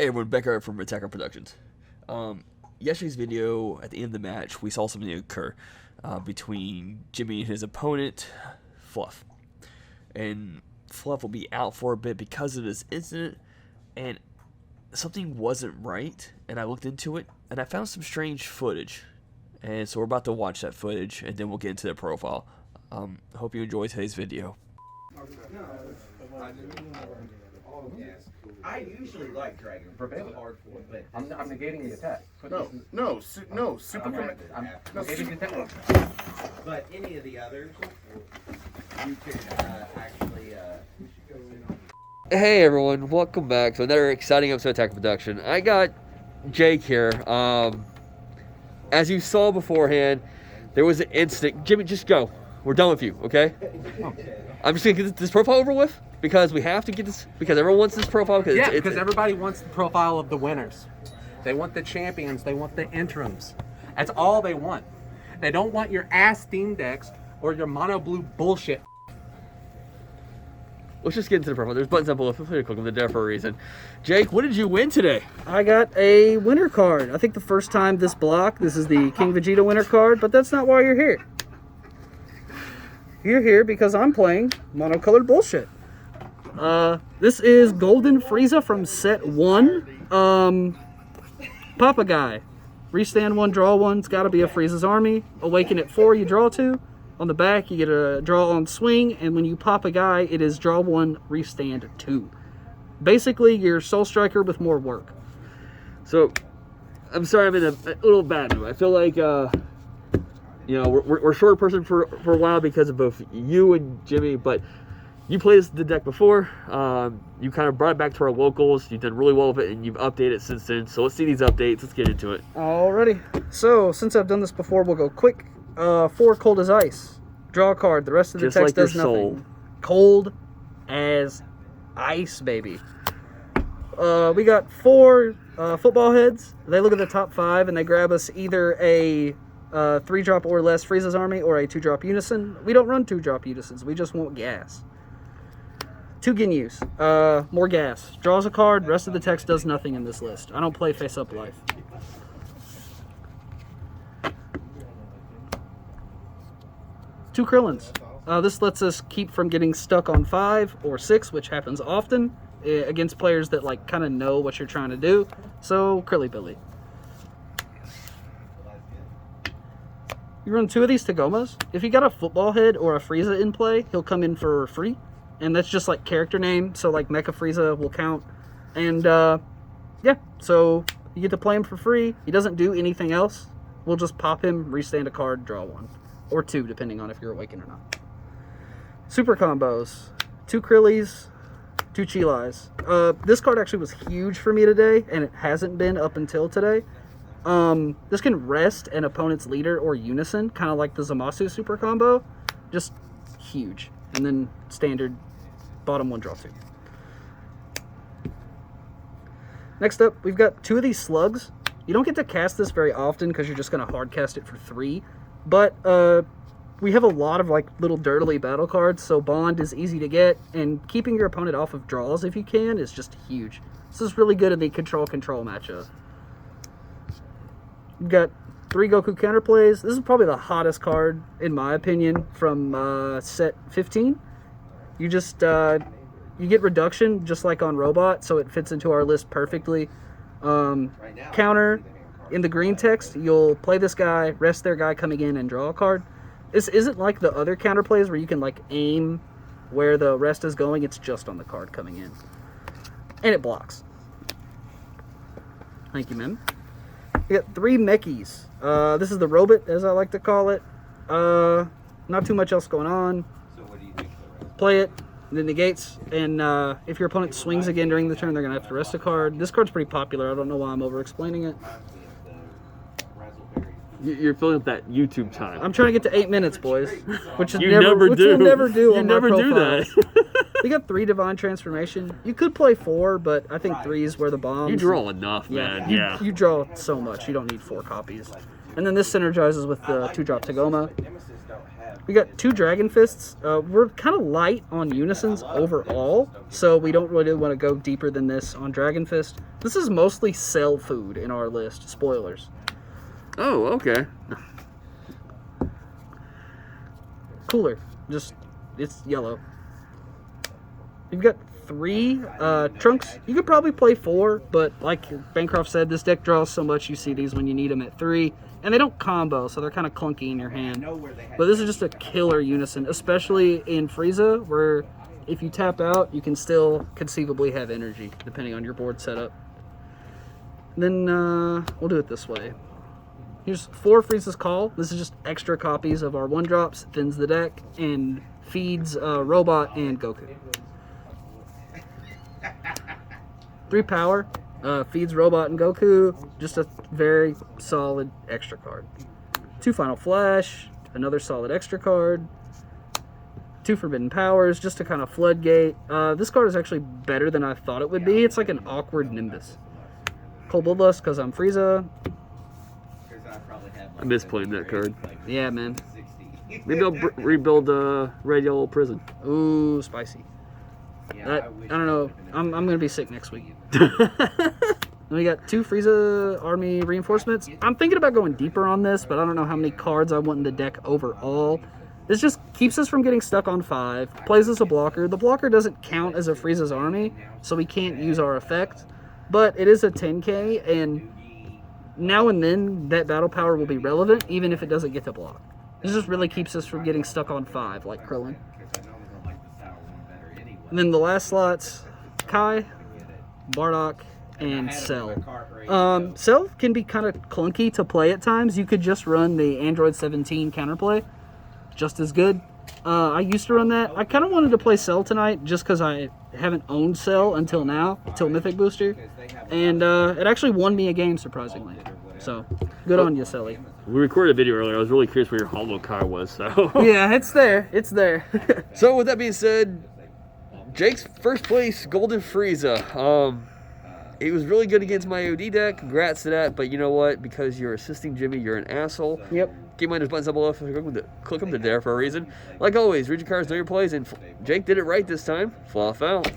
Hey everyone, Becker from Attacker Productions. Yesterday's video, at the end of the match, we saw something occur between Jimmy and his opponent, Fluff. And Fluff will be out for a bit because of this incident, and something wasn't right, and I looked into it, and I found some strange footage. And so we're about to watch that footage, and then we'll get into their profile. Hope you enjoy today's video. I usually like Dragon. It's hard for it, but I'm negating the attack. super command. I'm negating the attack. But any of the others, you could actually. Hey everyone, welcome back to another exciting episode of Attack Production. I got Jake here. As you saw beforehand, there was an incident. Jimmy, just go. We're done with you, okay? I'm just gonna get this profile over with because we have to get this because everyone wants this profile. Because everybody wants the profile of the winners. They want the champions. They want the interims. That's all they want. They don't want your ass Steam decks or your mono blue bullshit. Let's just get into the profile. There's buttons up below. Feel free to click them. They're there for a reason. Jake, what did you win today? I got a winner card. I think the first time this block. This is the King Vegeta winner card, but that's not why you're here. You're here because I'm playing monocolored bullshit. This is Golden Frieza from set 1. Papa Guy. Restand 1, draw 1. It's got to be a Frieza's army. Awaken at 4, you draw 2. On the back, you get a draw on swing, and when you pop a guy, it is draw 1, restand 2. Basically, you're Soul Striker with more work. So, I'm sorry I'm in a little bad mood. I feel like, we're short person for a while because of both you and Jimmy, but you played the deck before. You kind of brought it back to our locals. You've done really well with it, and you've updated it since then. So let's see these updates. Let's get into it. Alrighty. So, since I've done this before, we'll go quick. 4 cold as ice. Draw a card. The rest of the Just text like your does nothing. soul. Cold as ice, baby. We got 4 football heads. They look at the top 5 and they grab us either a 3-drop or less Frieza's army or a 2-drop unison. We don't run 2-drop unisons. We just want gas. 2 Ginyus. More gas. Draws a card. Rest of the text does nothing in this list. I don't play face-up life. 2 Krillins. This lets us keep from getting stuck on 5 or 6, which happens often against players that kind of know what you're trying to do. So, Krilly Billy. You run 2 of these Tagomas. If you got a football head or a Frieza in play, he'll come in for free. And that's just character name, so Mecha Frieza will count. And yeah, so you get to play him for free. He doesn't do anything else. We'll just pop him, restand a card, draw 1. Or 2, depending on if you're awakened or not. Super combos. 2 Krillys, 2 Chilais. This card actually was huge for me today, and it hasn't been up until today. This can rest an opponent's leader or unison, kind of like the Zamasu super combo. Just huge. And then standard, bottom 1, draw 2. Next up, we've got 2 of these slugs. You don't get to cast this very often because you're just going to hard cast it for 3. But we have a lot of little dirtily battle cards, so Bond is easy to get, and keeping your opponent off of draws if you can is just huge. This is really good in the control matchup. We've got 3 Goku counterplays. This is probably the hottest card, in my opinion, from set 15. You just you get reduction just like on Robot, so it fits into our list perfectly. Counter. In the green text, you'll play this guy, rest their guy coming in, and draw a card. This isn't like the other counterplays where you can aim where the rest is going. It's just on the card coming in. And it blocks. Thank you, ma'am. We got 3 Mechis. This is the Robot, as I like to call it. Not too much else going on. So what do you think for the rest? Play it, then negates, and if your opponent swings again during the turn, they're going to have to rest a card. This card's pretty popular. I don't know why I'm over-explaining it. You're filling up that YouTube time. I'm trying to get to 8 minutes, boys. Which is You never never do. We'll never do. You on never my do profiles. that. We got 3 Divine Transformation. You could play 4, but I think 3 is where the bombs. You draw enough, man. Yeah. You draw so much. You don't need 4 copies. And then this synergizes with the 2-drop Tagoma. We We got 2 Dragon Fists. We're kind of light on Unisons overall, so we don't really want to go deeper than this on Dragon Fist. This is mostly sell food in our list. Spoilers. Oh, okay. Cooler. Just, it's yellow. You've got 3 Trunks. You could probably play 4, but like Bancroft said, this deck draws so much you see these when you need them at 3. And they don't combo, so they're kind of clunky in your hand. But this is just a killer Unison, especially in Frieza, where if you tap out, you can still conceivably have energy, depending on your board setup. Then we'll do it this way. Here's 4 Frieza's Call. This is just extra copies of our 1-drops, thins the deck, and feeds Robot and Goku. 3 power, feeds Robot and Goku, just a very solid extra card. 2 Final Flash, another solid extra card. 2 Forbidden Powers, just to kind of floodgate. This card is actually better than I thought it would be. It's like an awkward Nimbus. Cold Bloodlust, because I'm Frieza. I miss playing that card. Yeah, man. Maybe I'll rebuild Red Yellow Prison. Ooh, spicy. I don't know. I'm gonna be sick next week. Then we got 2 Frieza Army Reinforcements. I'm thinking about going deeper on this, but I don't know how many cards I want in the deck overall. This just keeps us from getting stuck on 5. Plays as a blocker. The blocker doesn't count as a Frieza's Army, so we can't use our effect. But it is a 10k, and now and then that battle power will be relevant, even if it doesn't get to block. This just really keeps us from getting stuck on 5, like Krillin. And then the last slots, Kai, Bardock, and Cell. Cell can be kind of clunky to play at times. You could just run the Android 17 counterplay, just as good. I used to run that. I kind of wanted to play Cell tonight just because I haven't owned Cell until now, until Mythic Booster. And it actually won me a game, surprisingly. So, good on you, Selly. We recorded a video earlier. I was really curious where your Hollow Kai was, so... Yeah, it's there. It's there. So, with that being said, Jake's first place, Golden Frieza. It was really good against my OD deck. Congrats to that. But you know what? Because you're assisting Jimmy, you're an asshole. Yep. Keep in mind, there's buttons down below. Click them. They're there for a reason. Like always, read your cards, know your plays, and Jake did it right this time. Fluff out.